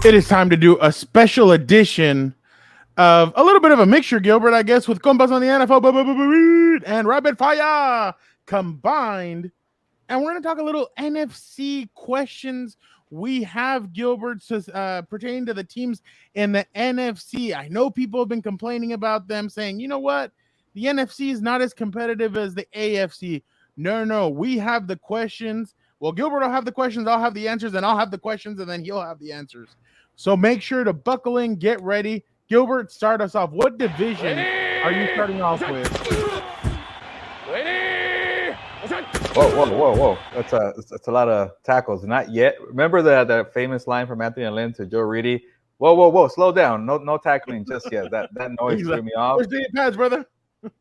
It is time to do a special edition of a little bit of a mixture, Gilbert, I guess, with Compas on the NFL and Rapid Fire combined. And we're going to talk a little NFC questions we have, Gilbert, pertaining to the teams in the NFC. I know people have been complaining about them, saying, you know what? The NFC is not as competitive as the AFC. No, we have the questions. Well, Gilbert will have the questions, I'll have the answers, and I'll have the questions, and then he'll have the answers. So make sure to buckle in, get ready. Gilbert, start us off. What division are you starting off with? Whoa. That's a lot of tackles. Not yet. Remember that famous line from Anthony Lynn to Joe Reedy? Whoa. Slow down. No tackling just yet. That noise threw me off. Where's the pads, brother?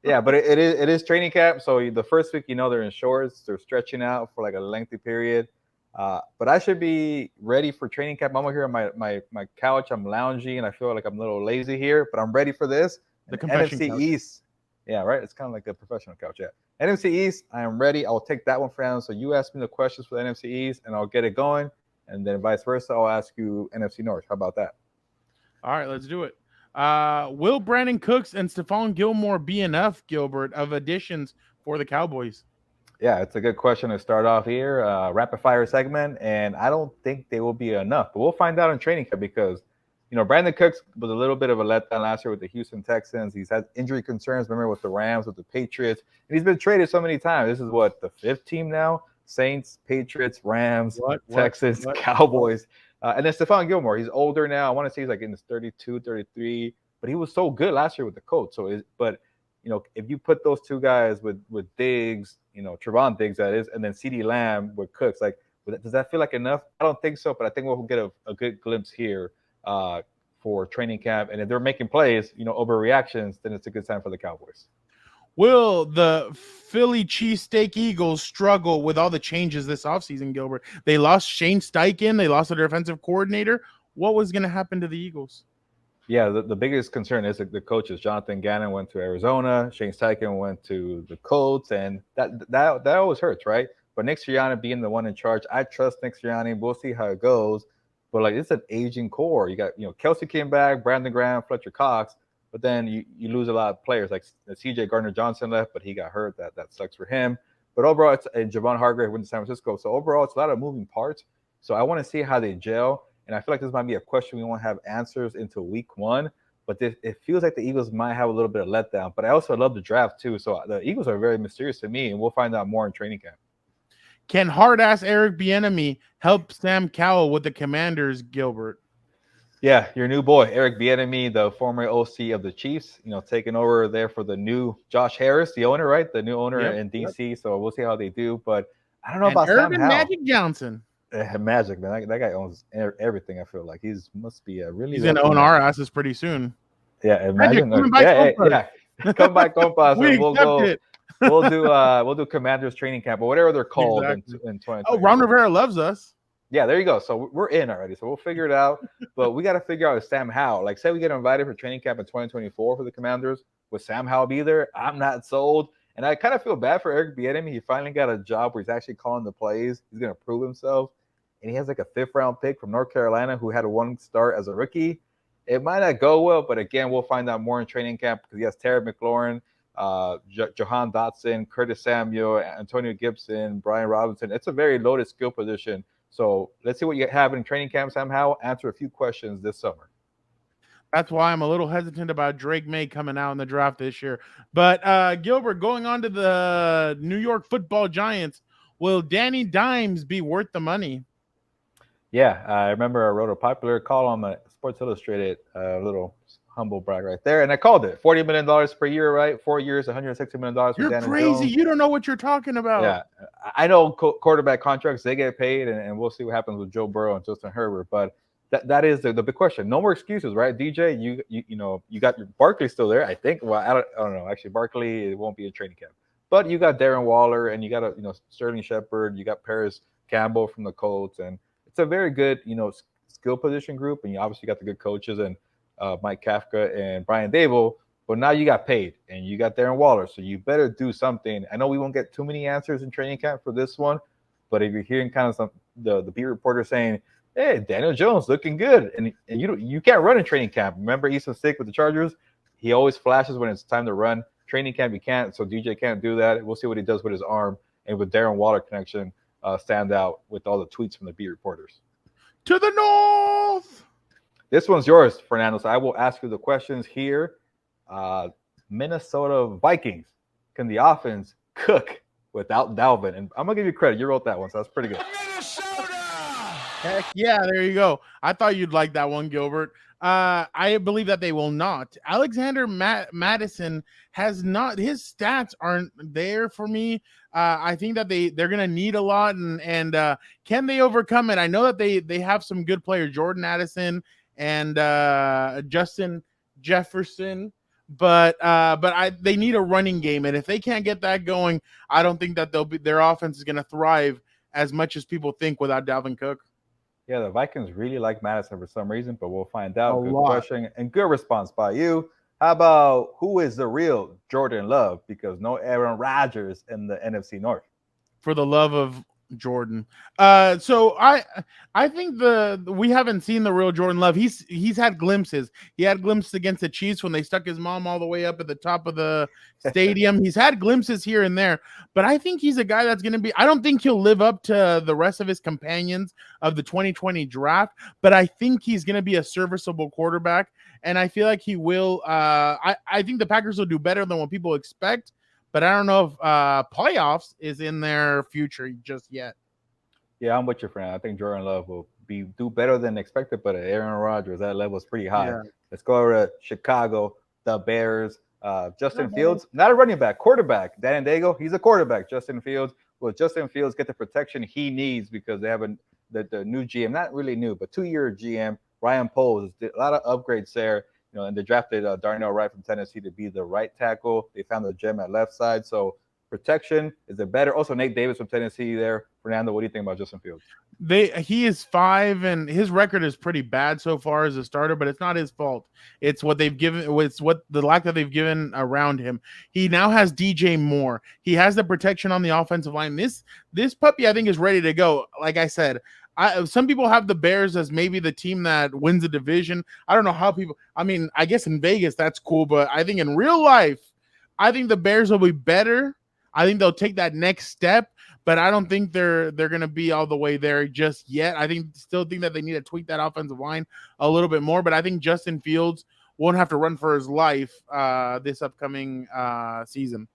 Yeah, but it is training camp. So the first week, they're in shorts. They're stretching out for like a lengthy period. But I should be ready for training camp. I'm over here on my couch. I'm lounging, and I feel like I'm a little lazy here, but I'm ready for this. The confession NFC couch. East. Yeah, right? It's kind of like a professional couch, yeah. NFC East, I am ready. I'll take that one, Fernando. So you ask me the questions for the NFC East, and I'll get it going. And then vice versa, I'll ask you NFC North. How about that? All right, let's do it. Will Brandon Cooks and Stephon Gilmore be enough, Gilbert, of additions for the Cowboys? Yeah, it's a good question to start off here. Rapid fire segment, and I don't think they will be enough. But we'll find out in training camp because Brandon Cooks was a little bit of a letdown last year with the Houston Texans. He's had injury concerns, remember, with the Rams, with the Patriots. And he's been traded so many times. This is what, the fifth team now? Saints, Patriots, Rams, Texans, Cowboys. And then Stephon Gilmore, he's older now. I want to say he's like in his 32, 33. But he was so good last year with the Colts. If you put those two guys with Diggs, Trevon Diggs, that is, and then CeeDee Lamb with Cooks, does that feel like enough? I don't think so, but I think we'll get a good glimpse here for training camp. And if they're making plays, overreactions, then it's a good sign for the Cowboys. Will the Philly cheesesteak Eagles struggle with all the changes this offseason, Gilbert? They lost Shane Steichen. They lost their defensive coordinator. What was going to happen to the Eagles? Yeah, the biggest concern is the coaches. Jonathan Gannon went to Arizona. Shane Steichen went to the Colts. And that always hurts, right? But Nick Sirianni being the one in charge, I trust Nick Sirianni. We'll see how it goes. But it's an aging core. You got Kelsey came back, Brandon Graham, Fletcher Cox, but then you lose a lot of players. Like CJ Gardner-Johnson left, but he got hurt. That sucks for him. But overall, it's Javon Hargrave went to San Francisco. So overall, it's a lot of moving parts. So I want to see how they gel. And I feel like this might be a question we won't have answers until week one. But it feels like the Eagles might have a little bit of letdown. But I also love the draft too. So the Eagles are very mysterious to me, and we'll find out more in training camp. Can hard-ass Eric Bieniemy help Sam Cowell with the Commanders, Gilbert? Yeah, your new boy, Eric Bieniemy, the former OC of the Chiefs, taking over there for the new Josh Harris, the owner, right? The new owner in D.C. Yep. So we'll see how they do. But I don't know about Urban Sam Howell. Magic Johnson. Magic, man. That guy owns everything, I feel like. Must be a really... He's going to own our asses pretty soon. Yeah, imagine. Magic, come by Compas. We accept it. We'll do Commanders training camp or whatever they're called in 2020. Oh, Ron Rivera loves us. Yeah, there you go. So we're in already. So we'll figure it out. But we got to figure out if Sam Howell, say we get invited for training camp in 2024 for the Commanders, would Sam Howell be there? I'm not sold. And I kind of feel bad for Eric Bieniemy. He finally got a job where he's actually calling the plays. He's going to prove himself. And he has like a 5th-round pick from North Carolina who had one start as a rookie. It might not go well, but again, we'll find out more in training camp because he has Terry McLaurin, Jahan Dotson, Curtis Samuel, Antonio Gibson, Brian Robinson. It's a very loaded skill position. So let's see what you have in training camp somehow. Answer a few questions this summer. That's why I'm a little hesitant about Drake May coming out in the draft this year. But Gilbert, going on to the New York Football Giants, will Danny Dimes be worth the money? Yeah, I remember I wrote a popular column at Sports Illustrated, a little humble brag right there, and I called it $40 million per year, right? 4 years, $160 million for You're Daniel crazy. Jones. You don't know what you're talking about. Yeah, I know quarterback contracts, they get paid, and we'll see what happens with Joe Burrow and Justin Herbert. But that is the big question. No more excuses, right? DJ, you got your Barkley still there, I think. Well, I don't know. Actually, Barkley, it won't be a training camp. But you got Darren Waller, and you got Sterling Shepard, you got Paris Campbell from the Colts, and it's a very good, skill position group, and you obviously got the good coaches and Mike Kafka and Brian Dable, but now you got paid and you got Darren Waller, so you better do something. I know we won't get too many answers in training camp for this one, but if you're hearing kind of the beat reporter saying Hey, Daniel Jones looking good, and you can't run in training camp. Remember, he used to stick with the Chargers. He always flashes when it's time to run. Training camp, he can't. So DJ can't do that. We'll see what he does with his arm and with Darren Waller connection. Stand out with all the tweets from the beat reporters. To the north. This one's yours, Fernando. So I will ask you the questions here. Uh, Minnesota Vikings. Can the offense cook without Dalvin? And I'm gonna give you credit. You wrote that one, so that's pretty good. Heck yeah, there you go. I thought you'd like that one, Gilbert. I believe that they will not. Alexander Madison has not. His stats aren't there for me. I think that they're gonna need a lot, and can they overcome it? I know that they have some good players, Jordan Addison and Justin Jefferson, but they need a running game, and if they can't get that going, I don't think that their offense is gonna thrive as much as people think without Dalvin Cook. Yeah, the Vikings really like Madison for some reason, but we'll find out. A Good lot. question and good response by you. How about who is the real Jordan Love? Because no Aaron Rodgers in the NFC North. For the love of Jordan. So I think we haven't seen the real Jordan Love. He's had glimpses. He had glimpses against the Chiefs when they stuck his mom all the way up at the top of the stadium. He's had glimpses here and there, but I think he's a guy that's going to be. I don't think he'll live up to the rest of his companions of the 2020 draft, but I think he's going to be a serviceable quarterback, and I feel like he will. I think the Packers will do better than what people expect. But I don't know if playoffs is in their future just yet. Yeah, I'm with you, friend. I think Jordan Love will do better than expected, but Aaron Rodgers, that level is pretty high. Yeah. Let's go over to Chicago, the Bears. Justin Fields, not a running back, quarterback. Dan Dago, he's a quarterback. Justin Fields. Will Justin Fields get the protection he needs because they have the new GM, not really new, but 2-year GM, Ryan Poles. A lot of upgrades there. And they drafted Darnell Wright from Tennessee to be the right tackle. They found the gem at left side. So protection is it better? Also, Nate Davis from Tennessee there. Fernando, what do you think about Justin Fields? He is 5, and his record is pretty bad so far as a starter, but it's not his fault. It's what they've given. It's what the lack that they've given around him. He now has DJ Moore. He has the protection on the offensive line. This puppy, I think, is ready to go. Like I said. Some people have the Bears as maybe the team that wins the division. I don't know how people. I mean, I guess in Vegas that's cool, but I think in real life, I think the Bears will be better. I think they'll take that next step, but I don't think they're going to be all the way there just yet. I still think that they need to tweak that offensive line a little bit more. But I think Justin Fields won't have to run for his life this upcoming season.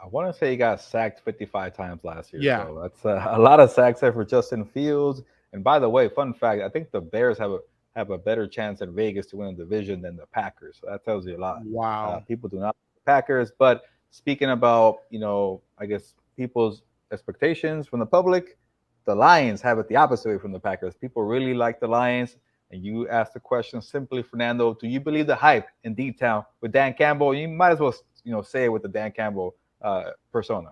I want to say he got sacked 55 times last year. Yeah. So that's a lot of sacks there for Justin Fields. And by the way, fun fact, I think the Bears have a better chance at Vegas to win the division than the Packers. So that tells you a lot. Wow. People do not like the Packers. But speaking about, I guess people's expectations from the public, the Lions have it the opposite way from the Packers. People really like the Lions. And you asked the question simply, Fernando, do you believe the hype in D-Town with Dan Campbell? You might as well, say it with the Dan Campbell persona.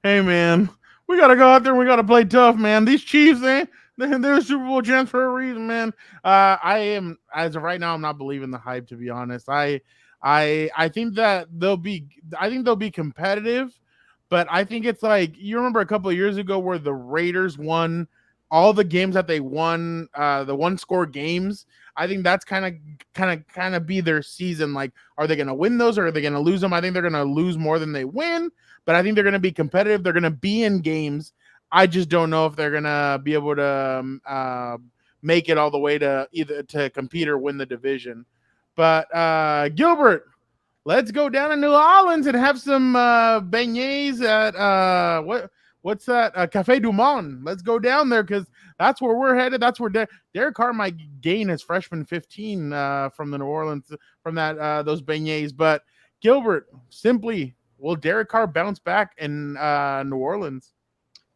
Hey man, we gotta go out there and we gotta play tough, man. These Chiefs, they're Super Bowl champs for a reason, man. I am, as of right now, I'm not believing the hype, to be honest. I think that they'll be competitive, but I think it's like, you remember a couple of years ago where the Raiders won all the games that they won, the one-score games. I think that's kind of be their season. Like, are they going to win those or are they going to lose them? I think they're going to lose more than they win, but I think they're going to be competitive. They're going to be in games. I just don't know if they're going to be able to make it all the way to either to compete or win the division. But Gilbert, let's go down to New Orleans and have some beignets at what's that? Café Du Monde. Let's go down there because that's where we're headed. That's where Derek Carr might gain his freshman 15 from the New Orleans, from that those beignets. But Gilbert, simply, will Derek Carr bounce back in New Orleans?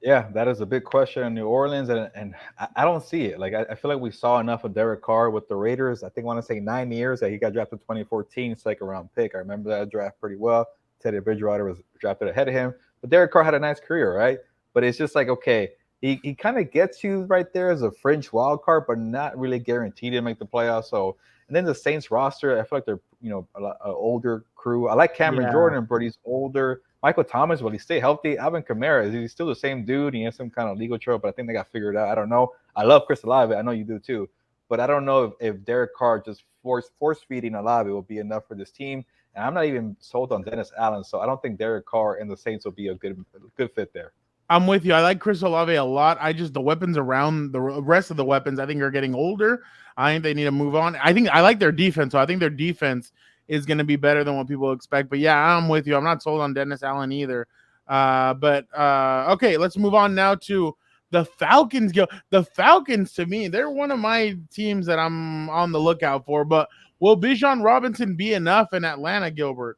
Yeah, that is a big question in New Orleans, and I don't see it. Like, I feel like we saw enough of Derek Carr with the Raiders. I want to say 9 years that he got drafted 2014, second-round pick. I remember that draft pretty well. Teddy Bridgewater was drafted ahead of him. But Derek Carr had a nice career, right? But it's just like, okay, he kind of gets you right there as a fringe wild card, but not really guaranteed to make the playoffs. So, and then the Saints roster, I feel like they're, an older crew. I like Cameron Jordan, but he's older. Michael Thomas, will he stay healthy? Alvin Kamara, is he still the same dude? He has some kind of legal trouble, but I think they got figured out. I don't know. I love Chris Olave. I know you do too. But I don't know if Derek Carr just force feeding Olave will be enough for this team. And I'm not even sold on Dennis Allen, so I don't think Derek Carr and the Saints will be a good fit there. I'm with you. I like Chris Olave a lot. The weapons around the rest of the weapons, I think, are getting older. I think they need to move on. I like their defense, so I think their defense is going to be better than what people expect. But yeah, I'm with you. I'm not sold on Dennis Allen either. Okay, let's move on now to the Falcons. The Falcons, to me, they're one of my teams that I'm on the lookout for. But will Bijan Robinson be enough in Atlanta, Gilbert?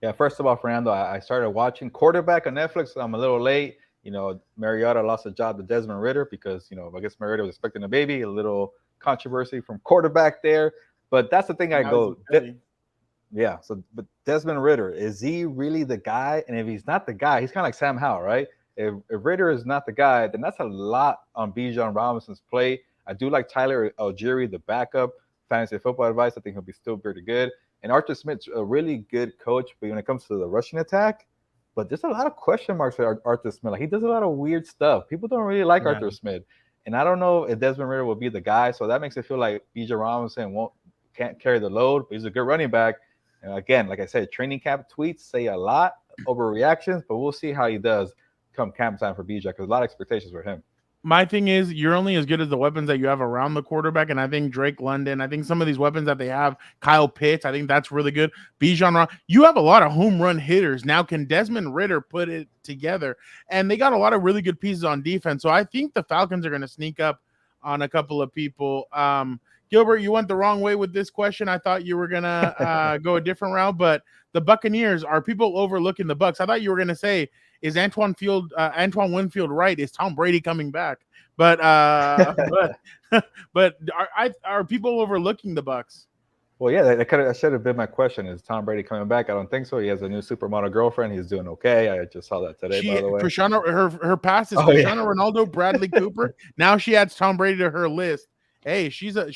Yeah, first of all, Fernando, I started watching quarterback on Netflix. I'm a little late. Mariota lost a job to Desmond Ridder because, I guess Mariota was expecting a baby. A little controversy from quarterback there. But that's the thing Yeah, but Desmond Ridder, is he really the guy? And if he's not the guy, he's kind of like Sam Howell, right? If Ridder is not the guy, then that's a lot on Bijan Robinson's play. I do like Tyler Algieri, the backup. Fantasy football advice, I think he'll be still pretty good. And Arthur Smith's a really good coach, but when it comes to the rushing attack, but there's a lot of question marks for Arthur Smith. Like, he does a lot of weird stuff. People don't really like Arthur Smith. And I don't know if Desmond Ridder will be the guy. So that makes it feel like Bijan Robinson can't carry the load, but he's a good running back. And again, like I said, training camp tweets say a lot, overreactions, but we'll see how he does come camp time for Bijan, because a lot of expectations for him. My thing is, you're only as good as the weapons that you have around the quarterback, and I think Drake London, I think some of these weapons that they have, Kyle Pitts, I think that's really good. Bijan, you have a lot of home run hitters. Now, can Desmond Ridder put it together? And they got a lot of really good pieces on defense, so I think the Falcons are going to sneak up on a couple of people. Gilbert, you went the wrong way with this question. I thought you were going to go a different route, but the Buccaneers, are people overlooking the Bucs? I thought you were going to say, is Antoine Winfield right? Is Tom Brady coming back? But are people overlooking the Bucs? Well, yeah, that should have been my question. Is Tom Brady coming back? I don't think so. He has a new supermodel girlfriend. He's doing okay. I just saw that today, by the way. Her past is Cristiano Ronaldo, Bradley Cooper. Now she adds Tom Brady to her list. Hey, she's a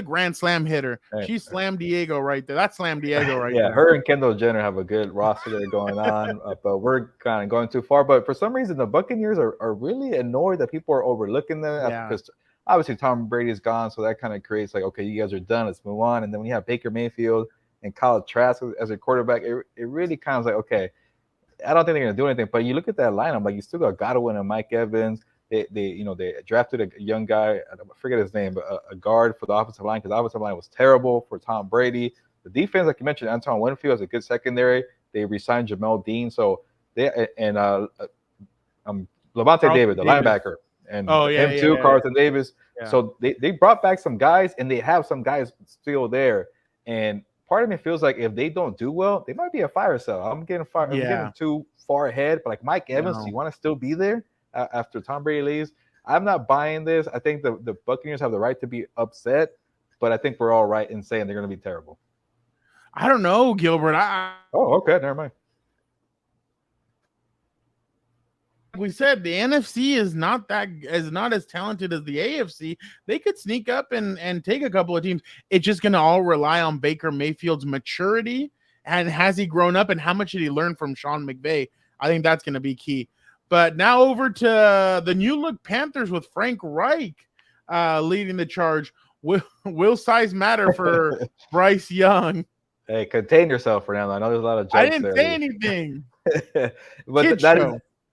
grand slam hitter. Hey, she's Slam Diego right there. That's Slam Diego right there. Yeah, her and Kendall Jenner have a good roster there going on, but we're kind of going too far. But for some reason, the Buccaneers are really annoyed that people are overlooking them because obviously Tom Brady's gone, so that kind of creates like, okay, you guys are done, let's move on. And then when you have Baker Mayfield and Kyle Trask as a quarterback, it really kind of like, okay, I don't think they're going to do anything. But you look at that lineup, like you still got Godwin and Mike Evans. They drafted a young guy, I forget his name, but a guard for the offensive line, because the offensive line was terrible for Tom Brady. The defense, like you mentioned, Antoine Winfield has a good secondary. They re-signed Jamel Dean, so Levante David, the linebacker, and Carlton Davis. Yeah. So they brought back some guys, and they have some guys still there. And part of me feels like if they don't do well, they might be a fire sale. I'm getting too far ahead, but like Mike Evans, do you want to still be there after Tom Brady leaves? I'm not buying this. I think the Buccaneers have the right to be upset, but I think we're all right in saying they're going to be terrible. I don't know, Gilbert. Okay, never mind. We said the NFC is not as talented as the AFC. They could sneak up and take a couple of teams. It's just going to all rely on Baker Mayfield's maturity, and has he grown up, and how much did he learn from Sean McVay? I think that's going to be key. But now over to the new look Panthers with Frank Reich leading the charge. Will size matter for Bryce Young? Hey, contain yourself, Fernando. I know there's a lot of jokes I didn't say anything. But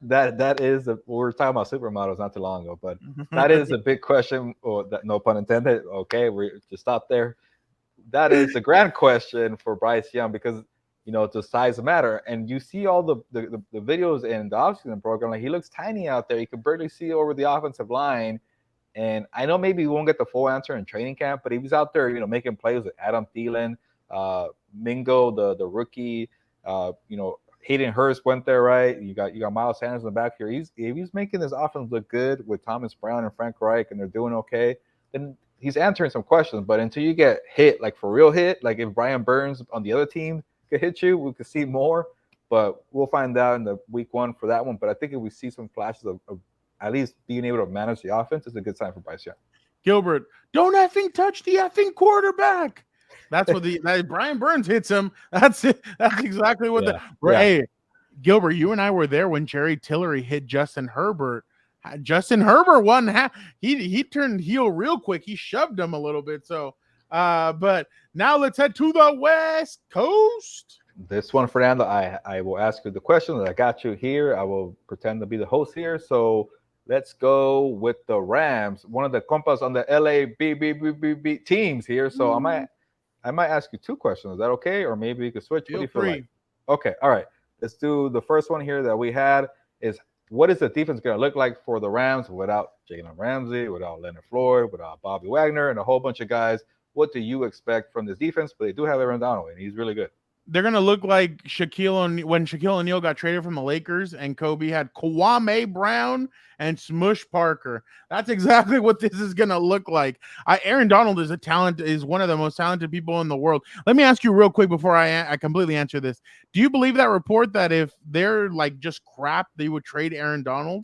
that is we were talking about supermodels not too long ago, but that is a big question. Or that, no pun intended. Okay, we just stop there. That is the grand question for Bryce Young, because does size matter? And you see all the videos in the offseason program, like he looks tiny out there. You can barely see over the offensive line. And I know maybe we won't get the full answer in training camp, but he was out there, making plays with Adam Thielen, Mingo, the rookie, Hayden Hurst went there, right? You got Miles Sanders in the back here. If he's making this offense look good with Thomas Brown and Frank Reich, and they're doing okay, then he's answering some questions. But until you get hit, like for real hit, like if Brian Burns on the other team could hit you, we could see more. But we'll find out in the week one for that one. But I think if we see some flashes of at least being able to manage the offense, it's a good sign for Bryce Young. Gilbert, don't effing touch the effing quarterback. That's what Brian Burns hits him. That's it. That's exactly what Hey, Gilbert, you and I were there when Jerry Tillery hit Justin Herbert. Justin Herbert won half. He turned heel real quick. He shoved him a little bit. So, but now let's head to the West Coast. This one, Fernando, I will ask you the question that I got you here. I will pretend to be the host here. So let's go with the Rams, one of the Compas on the LA teams here. So I might ask you two questions. Is that okay? Or maybe you could switch. Feel what do you feel free. like? Okay, all right. Let's do the first one here that we had is what is the defense going to look like for the Rams without Jalen Ramsey, without Leonard Floyd, without Bobby Wagner, and a whole bunch of guys? What do you expect from this defense? But they do have Aaron Donald, and he's really good. They're going to look like when Shaquille O'Neal got traded from the Lakers and Kobe had Kwame Brown and Smush Parker. That's exactly what this is going to look like. Aaron Donald is one of the most talented people in the world. Let me ask you real quick before I completely answer this. Do you believe that report that if they're like just crap, they would trade Aaron Donald?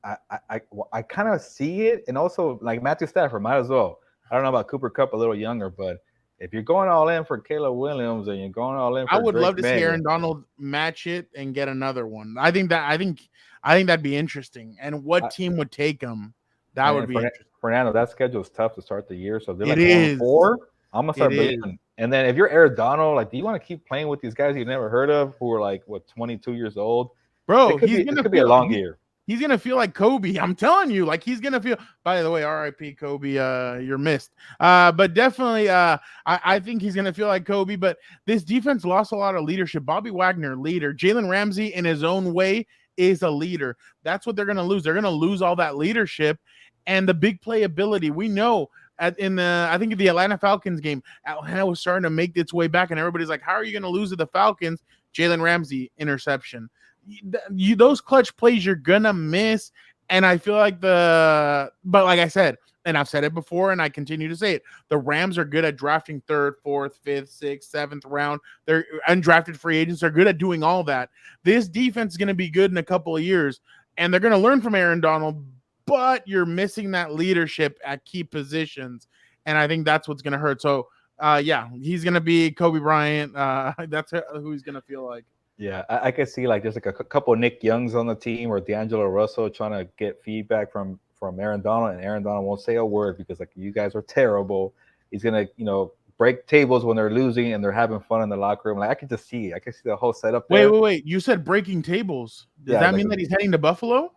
I kind of see it. And also like Matthew Stafford might as well. I don't know about Cooper Kupp, a little younger, but if you're going all in for Caleb Williams and you're going all in for I would Drake love to May, see Aaron Donald match it and get another one. I think that'd be interesting. And what team would take him? That would be interesting. Fernando, that schedule is tough to start the year. So if they're like 1-4, I'm gonna start believing. And then if you're Aaron Donald, like, do you want to keep playing with these guys you've never heard of who are like 22 years old? Bro, it could be a long year. He's going to feel like Kobe. I'm telling you, like he's going to feel, by the way, RIP Kobe, you're missed. But definitely, I think he's going to feel like Kobe, but this defense lost a lot of leadership. Bobby Wagner, leader. Jalen Ramsey in his own way is a leader. That's what they're going to lose. They're going to lose all that leadership and the big playability. We know I think the Atlanta Falcons game, Atlanta was starting to make its way back and everybody's like, how are you going to lose to the Falcons? Jalen Ramsey interception. Those clutch plays you're gonna miss, and I feel like but like I said, and I've said it before, and I continue to say it, the Rams are good at drafting 3rd, 4th, 5th, 6th, 7th round. They're undrafted free agents. They're good at doing all that. This defense is gonna be good in a couple of years, and they're gonna learn from Aaron Donald, but you're missing that leadership at key positions, and I think that's what's gonna hurt. So, yeah, he's gonna be Kobe Bryant. That's who he's gonna feel like. Yeah, I could see like there's like a couple of Nick Youngs on the team or D'Angelo Russell trying to get feedback from Aaron Donald, and Aaron Donald won't say a word because like you guys are terrible. He's gonna break tables when they're losing and they're having fun in the locker room. Like I can just see it. I can see the whole setup there. Wait. You said breaking tables. Does that mean that he's heading to Buffalo?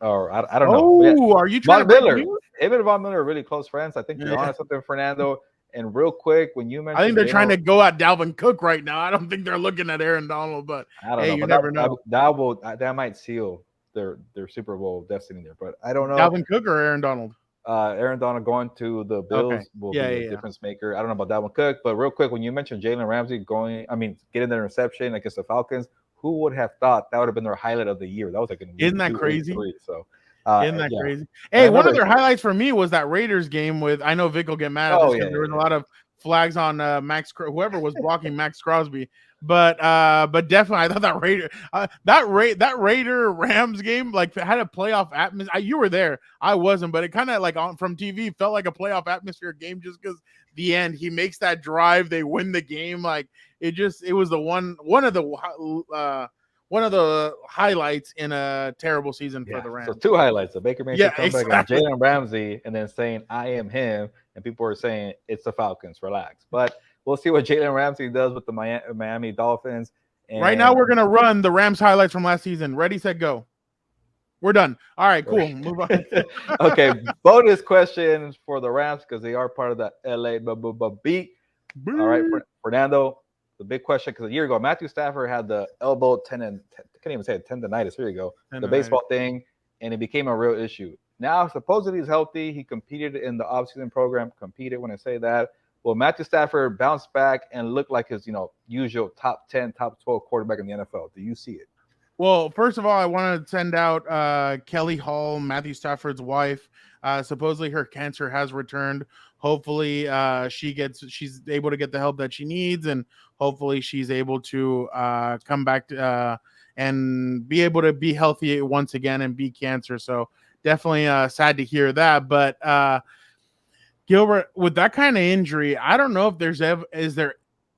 Or I don't know. Oh, are you trying Von Miller? Him and Von Miller are really close friends. I think you're on something, Fernando. And real quick, when you mentioned, I think they're trying to go at Dalvin Cook right now. I don't think they're looking at Aaron Donald, but I don't know. You never know. That might seal their Super Bowl destiny there, but I don't know. Dalvin Cook or Aaron Donald? Aaron Donald going to the Bills will be a difference maker. I don't know about Dalvin Cook, but real quick, when you mentioned Jalen Ramsey getting the interception against the Falcons, who would have thought that would have been their highlight of the year? That was like isn't that crazy? So. Isn't that crazy? Hey, one of their highlights for me was that Raiders game with. I know Vic will get mad at this because there was a lot of flags on whoever was blocking Max Crosby, but definitely I thought that Raider Rams game like had a playoff atmosphere. You were there, I wasn't, but it kind of like from TV felt like a playoff atmosphere game just because the end he makes that drive, they win the game. Like it was the one of the highlights in a terrible season for the Rams. So 2 highlights: the Baker Mayfield comeback and Jalen Ramsey, and then saying "I am him," and people are saying it's the Falcons. Relax, but we'll see what Jalen Ramsey does with the Miami Dolphins. And right now, we're gonna run the Rams highlights from last season. Ready, set, go. We're done. All right, cool. Move on. Okay, bonus questions for the Rams because they are part of the LA beat. All right, Fernando. The big question, because a year ago, Matthew Stafford had the elbow tendonitis. Here you go. The baseball thing, and it became a real issue. Now, supposedly he's healthy. He competed in the offseason program. Competed when I say that. Well, Matthew Stafford bounced back and looked like his, usual top 10, top 12 quarterback in the NFL. Do you see it? Well, first of all, I want to send out Kelly Hall, Matthew Stafford's wife. Supposedly her cancer has returned. Hopefully she's able to get the help that she needs, and hopefully she's able to come back and be able to be healthy once again and beat cancer. So definitely sad to hear that. But Gilbert, with that kind of injury, I don't know if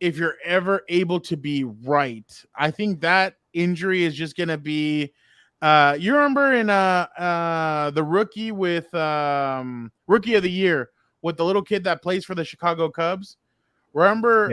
if you're ever able to be right. I think that injury is just going to be. You remember in the rookie with rookie of the year with the little kid that plays for the Chicago Cubs. Remember,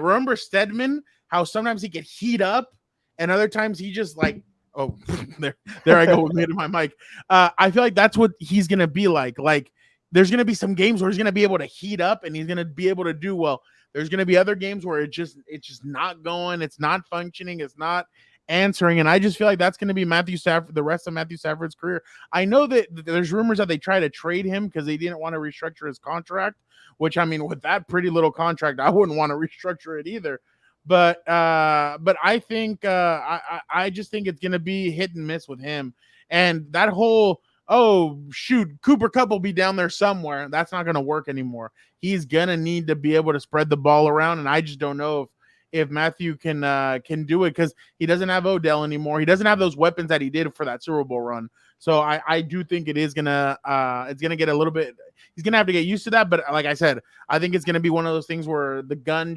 remember Stedman? How sometimes he could heat up, and other times he just like, oh, there I go with muting my mic. I feel like that's what he's gonna be like. Like, there's gonna be some games where he's gonna be able to heat up, and he's gonna be able to do well. There's gonna be other games where it's just not going, it's not functioning, it's not answering, and I just feel like that's going to be Matthew Stafford the rest of Matthew Stafford's career. I know that there's rumors that they try to trade him because they didn't want to restructure his contract, which I mean, with that pretty little contract, I wouldn't want to restructure it either. But I think I just think it's going to be hit and miss with him, and that whole Cooper Kupp will be down there somewhere. That's not going to work anymore. He's going to need to be able to spread the ball around, and I just don't know if Matthew can do it because he doesn't have Odell anymore. He doesn't have those weapons that he did for that Super Bowl run. So I do think it is gonna it's gonna get a little bit. He's gonna have to get used to that. But like I said, I think it's gonna be one of those things where the gun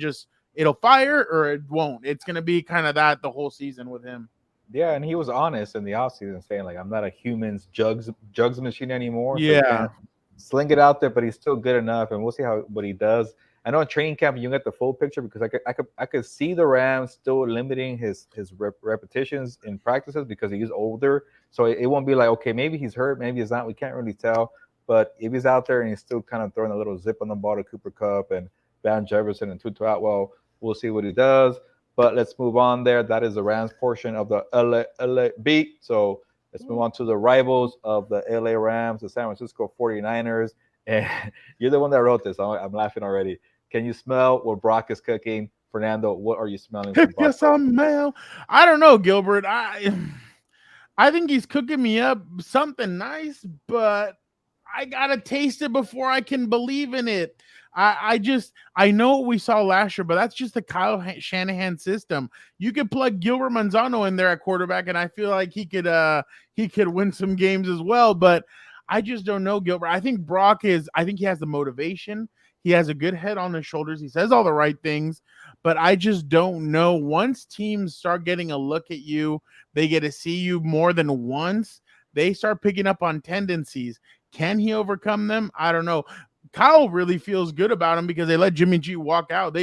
it'll fire or it won't. It's gonna be kind of that the whole season with him. Yeah, and he was honest in the offseason saying like I'm not a human's jugs machine anymore. Yeah. So sling it out there, but he's still good enough, and we'll see what he does. I know in training camp you get the full picture because I could see the Rams still limiting his repetitions in practices because he's older. So it won't be like, okay, maybe he's hurt, maybe he's not. We can't really tell. But if he's out there and he's still kind of throwing a little zip on the ball to Cooper Kupp and Van Jefferson and Tutu Atwell, we'll see what he does. But let's move on there. That is the Rams portion of the LA beat. So let's move on to the rivals of the LA Rams, the San Francisco 49ers. And you're the one that wrote this. I'm laughing already. Can you smell what Brock is cooking? Fernando, what are you smelling? Yes, I'm Mel. I don't know, Gilbert. I think he's cooking me up something nice, but I gotta taste it before I can believe in it. I know what we saw last year, but that's just the Kyle Shanahan system. You could plug Gilbert Manzano in there at quarterback, and I feel like he could win some games as well. But I just don't know, Gilbert. I think I think he has the motivation. He has a good head on his shoulders. He says all the right things, but I just don't know. Once teams start getting a look at you, they get to see you more than once, they start picking up on tendencies. Can he overcome them? I don't know. Kyle really feels good about him because they let Jimmy G walk out.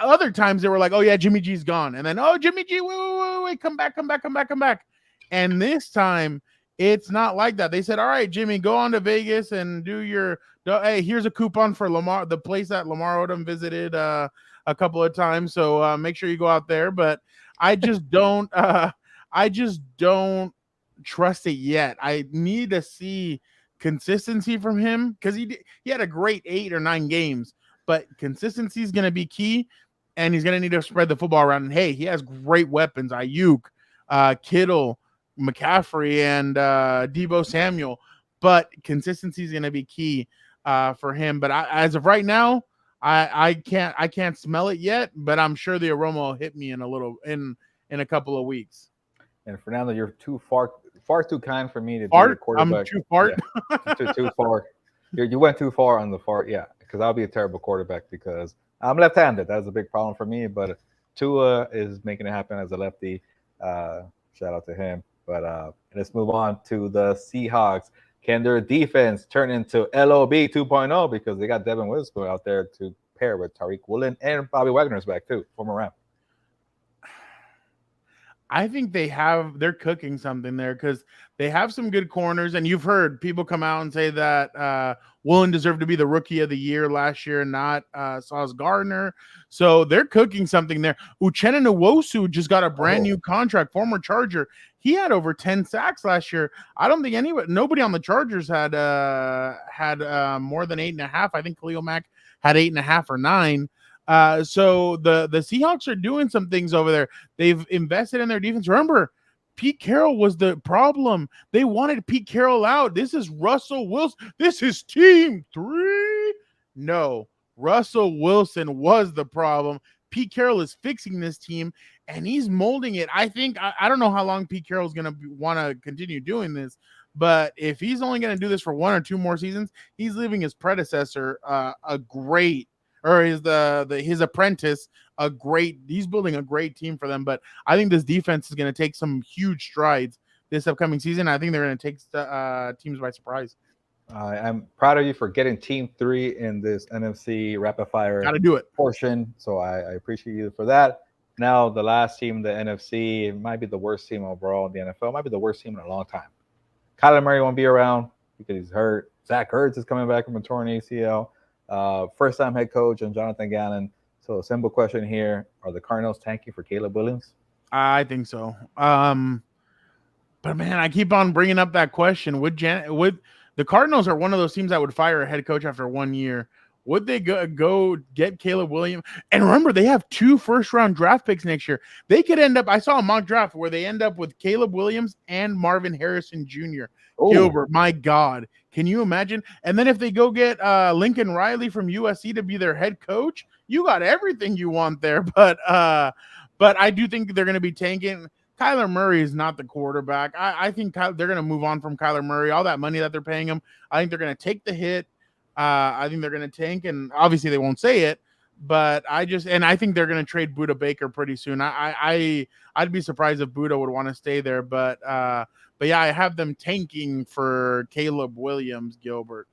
Other times they were like, oh yeah, Jimmy G's gone. And then, oh, Jimmy G, wait, come back. And this time it's not like that. They said, all right, Jimmy, go on to Vegas and hey, here's a coupon for Lamar, the place that Lamar Odom visited a couple of times. So make sure you go out there. But I just don't trust it yet. I need to see consistency from him because he had a great 8 or 9 games, but consistency is going to be key, and he's going to need to spread the football around. And hey, he has great weapons: Ayuk, Kittle, McCaffrey, and Deebo Samuel. But consistency is going to be key for him. But as of right now, I can't smell it yet. But I'm sure the aroma will hit me in a couple of weeks. And Fernando, you're far too kind for me to be the quarterback. I'm too fart. Yeah, too far. You went too far on the fart. Yeah, because I'll be a terrible quarterback because I'm left-handed. That's a big problem for me. But Tua is making it happen as a lefty. Shout out to him. But let's move on to the Seahawks. Can their defense turn into LOB 2.0 because they got Devin Witherspoon out there to pair with Tariq Woolen and Bobby Wagner's back too, former Ram. I think they're cooking something there because they have some good corners, and you've heard people come out and say that Woolen deserved to be the rookie of the year last year, not Sauce Gardner. So they're cooking something there. Uchenna Nwosu just got a brand new contract, former Charger. He had over 10 sacks last year. I don't think nobody on the Chargers had more than 8.5. I think Khalil Mack had 8.5 or 9. So the Seahawks are doing some things over there. They've invested in their defense. Remember, Pete Carroll was the problem. They wanted Pete Carroll out. This is Russell Wilson. This is team 3. No, Russell Wilson was the problem. Pete Carroll is fixing this team, and he's molding it. I think I don't know how long Pete Carroll's going to want to continue doing this, but if he's only going to do this for 1 or 2 more seasons, he's leaving his predecessor a great or his apprentice he's building a great team for them. But I think this defense is going to take some huge strides this upcoming season. I think they're going to take teams by surprise. I'm proud of you for getting Team 3 in this NFC rapid fire Got to do it portion. So I appreciate you for that. Now, the last team, the NFC, it might be the worst team overall in the NFL. It might be the worst team in a long time. Kyler Murray won't be around because he's hurt. Zach Ertz is coming back from a torn ACL. First-time head coach and Jonathan Gannon. So a simple question here. Are the Cardinals tanking for Caleb Williams? I think so. But, man, I keep on bringing up that question. Would the Cardinals are one of those teams that would fire a head coach after 1 year. Would they go get Caleb Williams? And remember, they have 2 first-round draft picks next year. They could end up – I saw a mock draft where they end up with Caleb Williams and Marvin Harrison Jr. Ooh. Gilbert, my God. Can you imagine? And then if they go get Lincoln Riley from USC to be their head coach, you got everything you want there. But I do think they're going to be tanking. Kyler Murray is not the quarterback. I think they're going to move on from Kyler Murray. All that money that they're paying him, I think they're going to take the hit. I think they're going to tank, and obviously they won't say it, but I think they're going to trade Budda Baker pretty soon. I'd be surprised if Budda would want to stay there, but yeah, I have them tanking for Caleb Williams, Gilbert.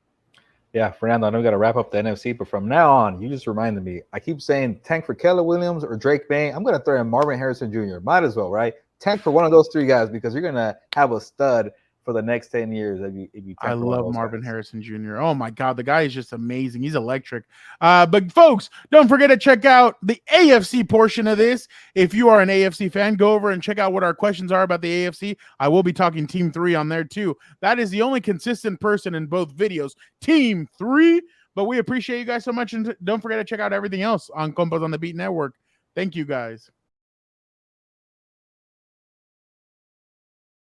Yeah, Fernando, I know we got to wrap up the NFC, but from now on, you just reminded me. I keep saying tank for Caleb Williams or Drake May. I'm going to throw in Marvin Harrison Jr. Might as well, right? Tank for one of those 3 guys because you're going to have a stud for the next 10 years. If you I love Marvin Harrison Jr. Oh my God, the guy is just amazing. He's electric. But folks, don't forget to check out the AFC portion of this. If you are an AFC fan, go over and check out what our questions are about the AFC. I will be talking Team 3 on there too. That is the only consistent person in both videos, Team 3. But we appreciate you guys so much, and don't forget to check out everything else on Compas on the Beat Network. Thank you guys.